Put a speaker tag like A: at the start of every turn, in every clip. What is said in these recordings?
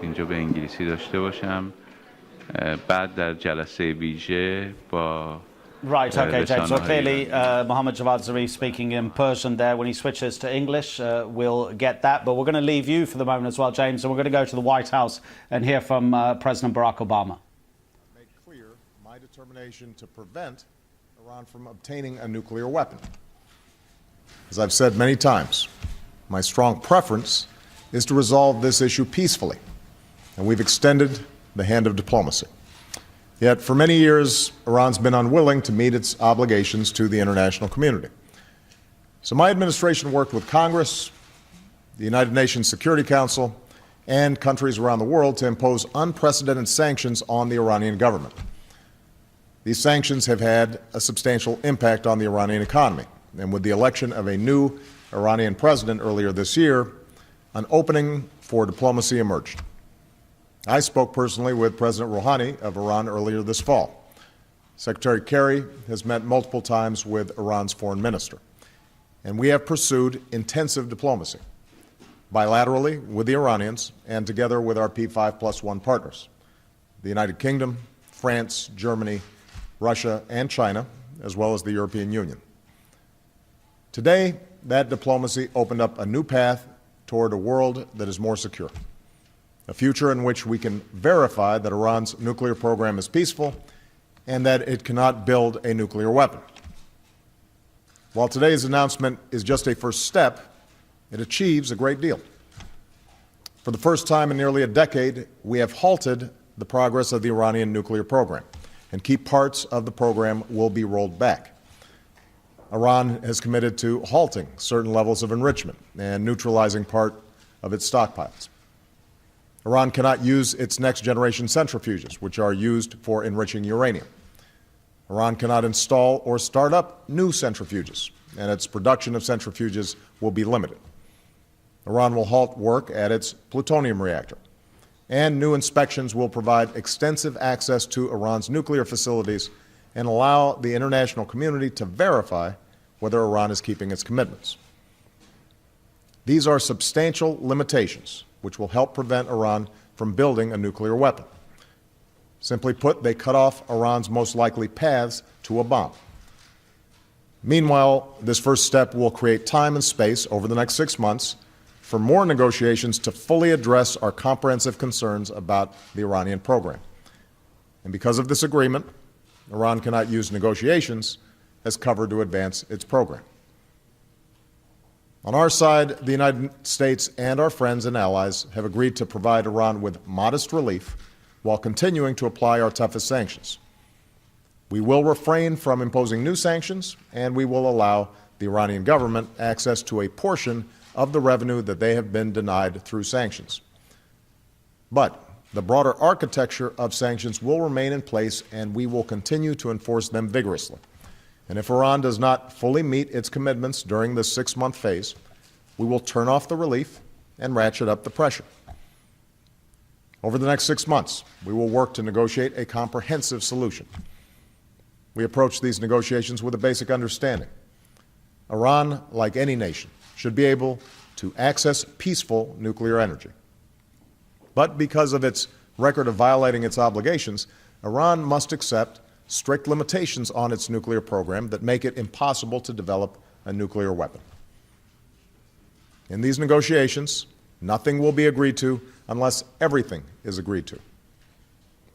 A: اینجا به انگلیسی داشته باشم. بعد در جلسه ویژه با
B: Right, okay, James. So clearly, Mohammad Javad Zarif speaking in Persian there. When he switches to English, we'll get that. But we're going to leave you for the moment as well, James, and we're going to go to the White House and hear from President Barack Obama.
C: Make clear my determination to prevent Iran from obtaining a nuclear weapon. As I've said many times, my strong preference is to resolve this issue peacefully, and we've extended the hand of diplomacy. Yet, for many years, Iran's been unwilling to meet its obligations to the international community. So my administration worked with Congress, the United Nations Security Council, and countries around the world to impose unprecedented sanctions on the Iranian government. These sanctions have had a substantial impact on the Iranian economy, and with the election of a new Iranian president earlier this year, an opening for diplomacy emerged. I spoke personally with President Rouhani of Iran earlier this fall. Secretary Kerry has met multiple times with Iran's foreign minister, and we have pursued intensive diplomacy, bilaterally with the Iranians and together with our P5+1 partners, the United Kingdom, France, Germany, Russia, and China, as well as the European Union. Today, that diplomacy opened up a new path toward a world that is more secure, a future in which we can verify that Iran's nuclear program is peaceful and that it cannot build a nuclear weapon. While today's announcement is just a first step, it achieves a great deal. For the first time in nearly a decade, we have halted the progress of the Iranian nuclear program, and key parts of the program will be rolled back. Iran has committed to halting certain levels of enrichment and neutralizing part of its stockpiles. Iran cannot use its next-generation centrifuges, which are used for enriching uranium. Iran cannot install or start up new centrifuges, and its production of centrifuges will be limited. Iran will halt work at its plutonium reactor, and new inspections will provide extensive access to Iran's nuclear facilities and allow the international community to verify whether Iran is keeping its commitments. These are substantial limitations which will help prevent Iran from building a nuclear weapon. Simply put, they cut off Iran's most likely paths to a bomb. Meanwhile, this first step will create time and space over the next 6 months for more negotiations to fully address our comprehensive concerns about the Iranian program. And because of this agreement, Iran cannot use negotiations as cover to advance its program. On our side, the United States and our friends and allies have agreed to provide Iran with modest relief while continuing to apply our toughest sanctions. We will refrain from imposing new sanctions, and we will allow the Iranian government access to a portion of the revenue that they have been denied through sanctions. But the broader architecture of sanctions will remain in place, and we will continue to enforce them vigorously. And if Iran does not fully meet its commitments during this 6-month phase, we will turn off the relief and ratchet up the pressure. Over the next 6 months, we will work to negotiate a comprehensive solution. We approach these negotiations with a basic understanding. Iran, like any nation, should be able to access peaceful nuclear energy. But because of its record of violating its obligations, Iran must accept strict limitations on its nuclear program that make it impossible to develop a nuclear weapon. In these negotiations, nothing will be agreed to unless everything is agreed to.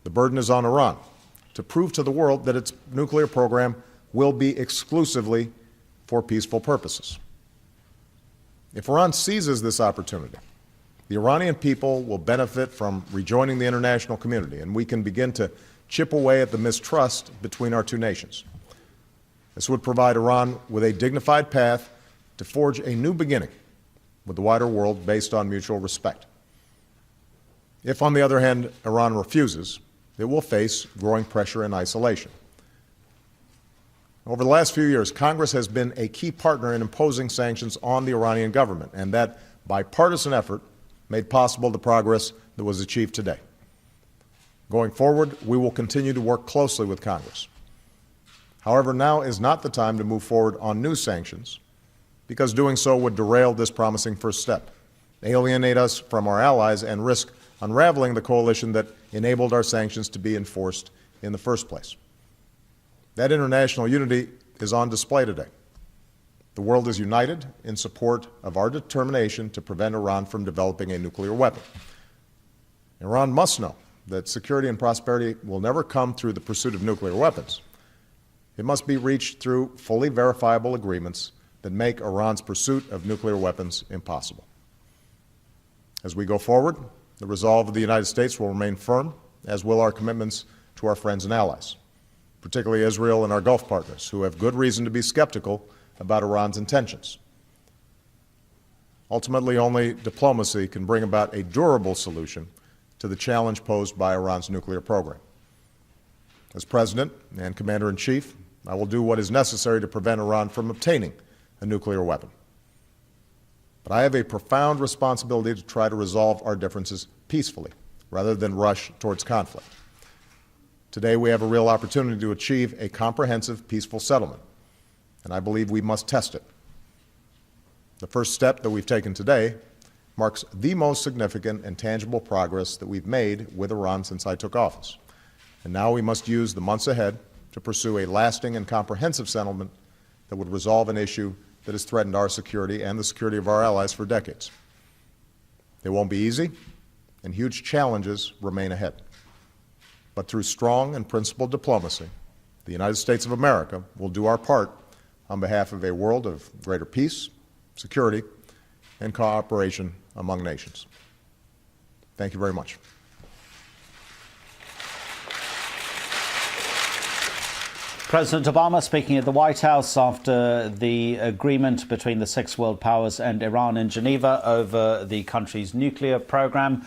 C: The burden is on Iran to prove to the world that its nuclear program will be exclusively for peaceful purposes. If Iran seizes this opportunity, the Iranian people will benefit from rejoining the international community, and we can begin to chip away at the mistrust between our two nations. This would provide Iran with a dignified path to forge a new beginning with the wider world based on mutual respect. If, on the other hand, Iran refuses, it will face growing pressure and isolation. Over the last few years, Congress has been a key partner in imposing sanctions on the Iranian government, and that bipartisan effort made possible the progress that was achieved today. Going forward, we will continue to work closely with Congress. However, now is not the time to move forward on new sanctions, because doing so would derail this promising first step, alienate us from our allies, and risk unraveling the coalition that enabled our sanctions to be enforced in the first place. That international unity is on display today. The world is united in support of our determination to prevent Iran from developing a nuclear weapon. Iran must know that security and prosperity will never come through the pursuit of nuclear weapons. It must be reached through fully verifiable agreements that make Iran's pursuit of nuclear weapons impossible. As we go forward, the resolve of the United States will remain firm, as will our commitments to our friends and allies, particularly Israel and our Gulf partners, who have good reason to be skeptical about Iran's intentions. Ultimately, only diplomacy can bring about a durable solution to the challenge posed by Iran's nuclear program. As President and Commander-in-Chief, I will do what is necessary to prevent Iran from obtaining a nuclear weapon. But I have a profound responsibility to try to resolve our differences peacefully, rather than rush towards conflict. Today, we have a real opportunity to achieve a comprehensive, peaceful settlement, and I believe we must test it. The first step that we've taken today marks the most significant and tangible progress that we've made with Iran since I took office. And now we must use the months ahead to pursue a lasting and comprehensive settlement that would resolve an issue that has threatened our security and the security of our allies for decades. It won't be easy, and huge challenges remain ahead. But through strong and principled diplomacy, the United States of America will do our part on behalf of a world of greater peace, security, and cooperation among nations. Thank you very much.
B: President Obama speaking at the White House after the agreement between the six world powers and Iran in Geneva over the country's nuclear program.